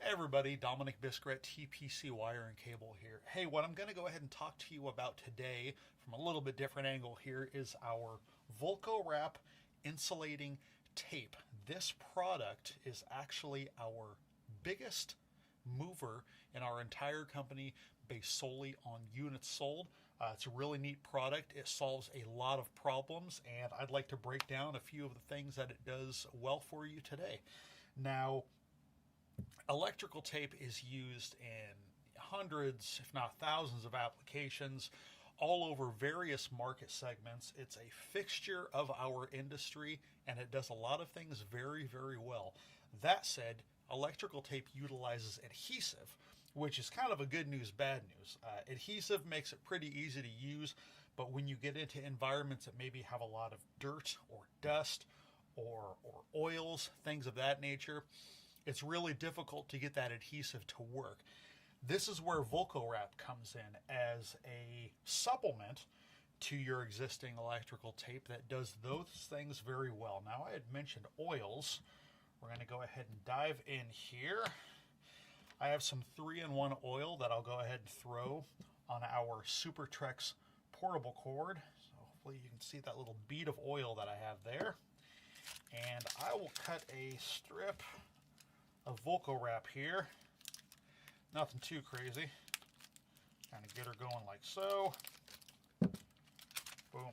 Hey everybody, Dominic Biskret, TPC Wire and Cable here. Hey, what I'm going to go ahead and talk to you about today from a little bit different angle here is our Vulko Wrap insulating tape. This product is actually our biggest mover in our entire company based solely on units sold. It's a really neat product. It solves a lot of problems, and I'd like to break down a few of the things that it does well for you today. Now, electrical tape is used in hundreds, if not thousands, of applications all over various market segments. It's a fixture of our industry, and it does a lot of things very, very well. That said, electrical tape utilizes adhesive, which is kind of a good news, bad news. Adhesive makes it pretty easy to use, but when you get into environments that maybe have a lot of dirt or dust or oils, things of that nature, it's really difficult to get that adhesive to work. This is where Vulko Wrap comes in as a supplement to your existing electrical tape that does those things very well. Now, I had mentioned oils. We're going to go ahead and dive in here. I have some 3-in-1 oil that I'll go ahead and throw on our Super Trex portable cord. So hopefully you can see that little bead of oil that I have there. And I will cut a strip of Vulko Wrap here. Nothing too crazy. Kind of get her going like so. Boom.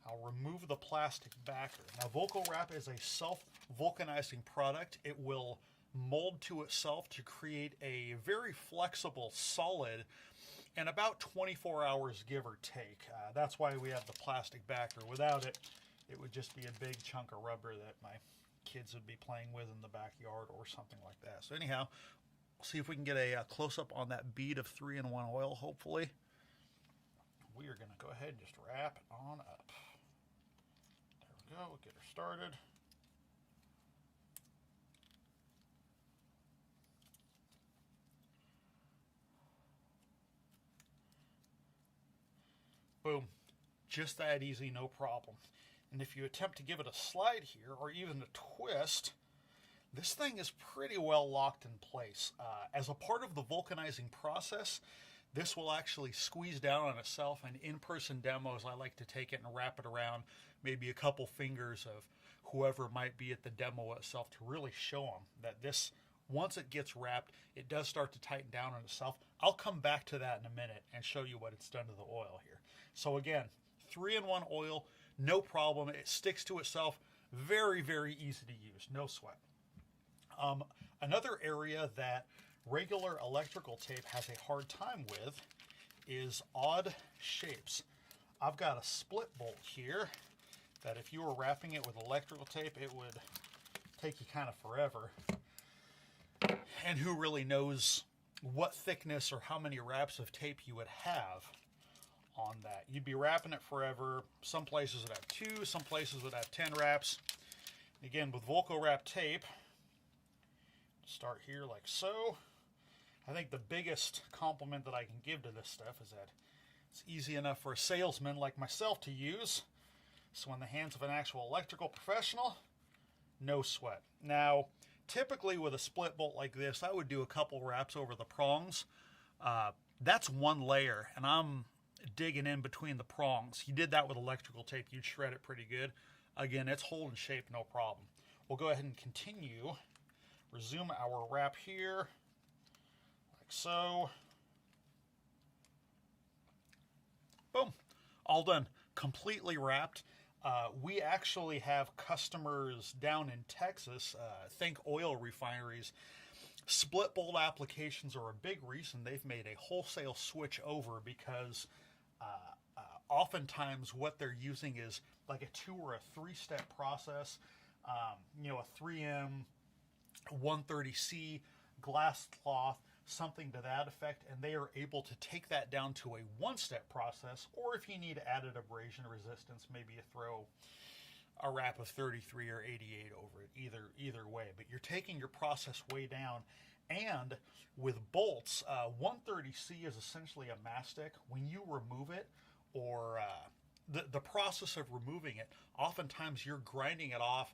I'll remove the plastic backer. Now, Vulko Wrap is a self-vulcanizing product. It will mold to itself to create a very flexible solid in about 24 hours, give or take. That's why we have the plastic backer. Without it, it would just be a big chunk of rubber that my kids would be playing with in the backyard or something like that. So anyhow, we'll see if we can get a close-up on that bead of 3-in-1 oil, hopefully. We are going to go ahead and just wrap it on up. There we go. We'll get her started. Boom. Just that easy, no problem. And if you attempt to give it a slide here, or even a twist, this thing is pretty well locked in place. As a part of the vulcanizing process, this will actually squeeze down on itself. And in-person demos, I like to take it and wrap it around maybe a couple fingers of whoever might be at the demo itself to really show them that this, once it gets wrapped, it does start to tighten down on itself. I'll come back to that in a minute and show you what it's done to the oil here. So again, 3-in-1 oil, no problem. It sticks to itself. Very, very easy to use. No sweat. Another area that regular electrical tape has a hard time with is odd shapes. I've got a split bolt here that if you were wrapping it with electrical tape, it would take you kind of forever. And who really knows what thickness or how many wraps of tape you would have on that. You'd be wrapping it forever. Some places would have 2, some places would have 10 wraps. Again, with Vulko Wrap tape, start here like so. I think the biggest compliment that I can give to this stuff is that it's easy enough for a salesman like myself to use. So in the hands of an actual electrical professional, no sweat. Now, typically with a split bolt like this, I would do a couple wraps over the prongs. That's one layer, and I'm digging in between the prongs. You did that with electrical tape, you'd shred it pretty good. Again, it's holding shape, no problem. We'll go ahead and continue. Resume our wrap here, like so. Boom, all done, completely wrapped. We actually have customers down in Texas, think oil refineries. Split bolt applications are a big reason they've made a wholesale switch over because oftentimes what they're using is like a 2 or a 3-step process. A 3M 130C glass cloth, something to that effect, and they are able to take that down to a 1-step process, or if you need added abrasion resistance, maybe you throw a wrap of 33 or 88 over it, either way. But you're taking your process way down. And with bolts, 130C is essentially a mastic. When you remove it, or the process of removing it, oftentimes you're grinding it off.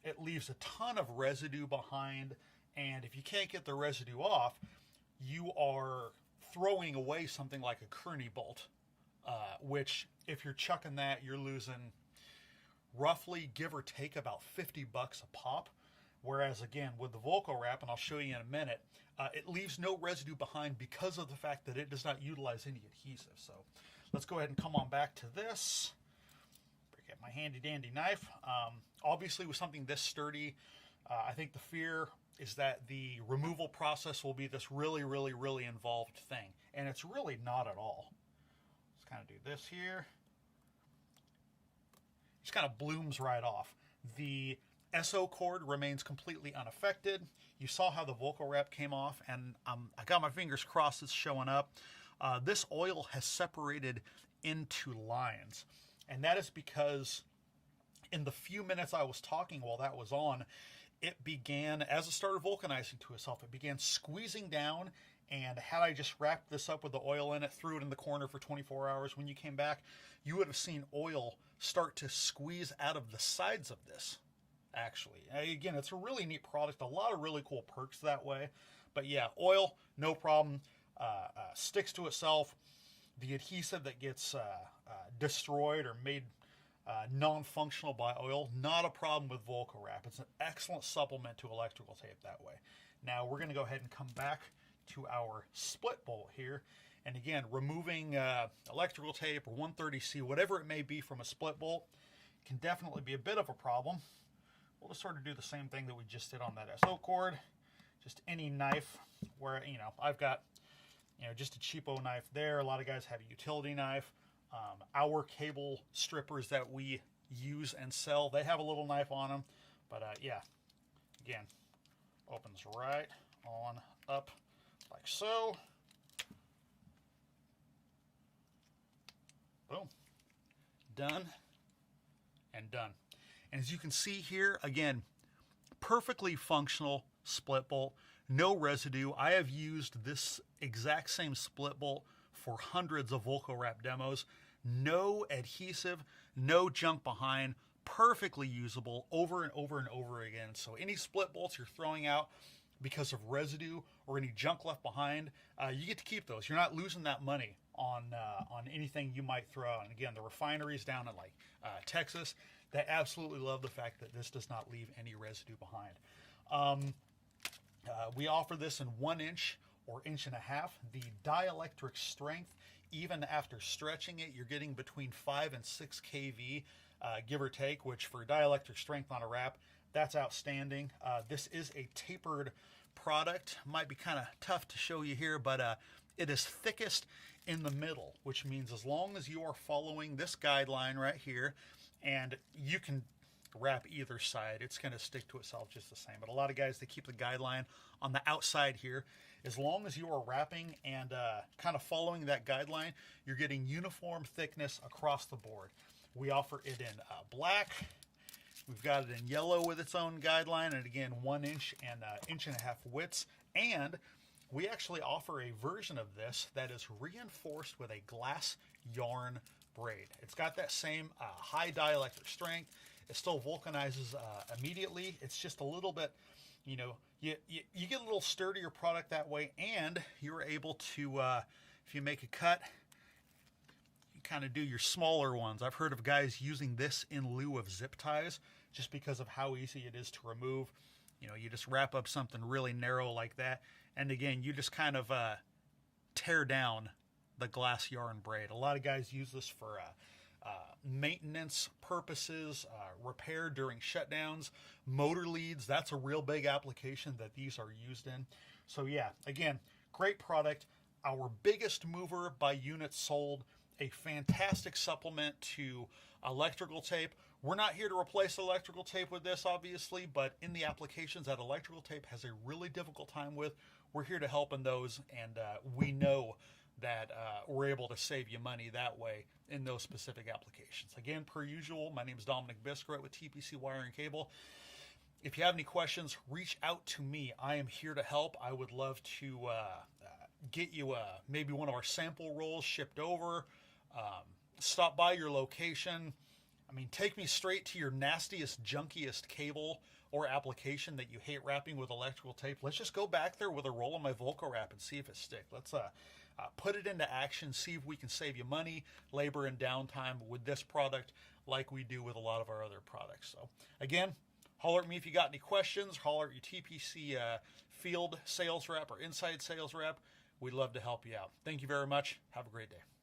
It leaves a ton of residue behind, And if you can't get the residue off, you are throwing away something like a Kearney bolt, which if you're chucking that, you're losing roughly, give or take, about $50 a pop. Whereas again, with the Vulko wrap, and I'll show you in a minute, it leaves no residue behind because of the fact that it does not utilize any adhesive. So let's go ahead and come on back to this. Get my handy dandy knife. Obviously with something this sturdy, I think the fear is that the removal process will be this really, really, really involved thing. And it's really not at all. Let's kind of do this here. Just kind of blooms right off. The SO cord remains completely unaffected. You saw how the Vulko wrap came off, and I got my fingers crossed it's showing up. This oil has separated into lines, and that is because in the few minutes I was talking while that was on, it began, as it started vulcanizing to itself, it began squeezing down, and had I just wrapped this up with the oil in it, threw it in the corner for 24 hours, when you came back, you would have seen oil start to squeeze out of the sides of this, actually. Again, it's a really neat product, a lot of really cool perks that way. But yeah, oil, no problem, sticks to itself. The adhesive that gets destroyed or made non-functional by oil, not a problem with Vulko wrap. It's an excellent supplement to electrical tape that way. Now we're going to go ahead and come back to our split bolt here. And again, removing electrical tape or 130C, whatever it may be from a split bolt, can definitely be a bit of a problem. We'll just sort of do the same thing that we just did on that SO cord. Just any knife where, I've got, just a cheapo knife there. A lot of guys have a utility knife. Our cable strippers that we use and sell, they have a little knife on them. But yeah, again, opens right on up like so. Boom. Done and done. And as you can see here, again, perfectly functional split bolt, no residue. I have used this exact same split bolt for hundreds of Vulko wrap demos. No adhesive, no junk behind, perfectly usable over and over and over again. So any split bolts you're throwing out because of residue or any junk left behind, you get to keep those. You're not losing that money on anything you might throw out. And again, the refineries down in like Texas, they absolutely love the fact that this does not leave any residue behind. We offer this in 1 inch or 1.5 inches. The Dielectric Strength, even after stretching it, you're getting between 5 and 6 kV, give or take, which for dielectric strength on a wrap, that's outstanding. This is a tapered product. Might be kind of tough to show you here, but it is thickest in the middle, which means as long as you are following this guideline right here, and you can wrap either side, it's going to stick to itself just the same. But a lot of guys, they keep the guideline on the outside here. As long as you are wrapping and kind of following that guideline, you're getting uniform thickness across the board. We offer it in black. We've got it in yellow with its own guideline, and again, 1 inch and 1.5 inch widths. And we actually offer a version of this that is reinforced with a glass yarn braid. It's got that same high dielectric strength. It still vulcanizes immediately. It's just a little bit, you get a little sturdier product that way, and you're able to, if you make a cut, you kind of do your smaller ones. I've heard of guys using this in lieu of zip ties just because of how easy it is to remove. You just wrap up something really narrow like that, and again, you just kind of tear down the glass yarn braid. A lot of guys use this for maintenance purposes, repair during shutdowns, motor leads. That's a real big application that these are used in. So yeah, again, great product. Our biggest mover by units sold, a fantastic supplement to electrical tape. We're not here to replace electrical tape with this, obviously, but in the applications that electrical tape has a really difficult time with, we're here to help in those, and we know that we're able to save you money that way in those specific applications. Again, per usual, my name is Dominic Biscarret with TPC Wire and Cable. If you have any questions, reach out to me. I am here to help. I would love to get you maybe one of our sample rolls shipped over, stop by your location. I mean, take me straight to your nastiest, junkiest cable or application that you hate wrapping with electrical tape, let's just go back there with a roll of my Vulko wrap and see if it sticks. Let's put it into action, see if we can save you money, labor, and downtime with this product like we do with a lot of our other products. So again, holler at me if you got any questions. Holler at your TPC field sales rep or inside sales rep. We'd love to help you out. Thank you very much. Have a great day.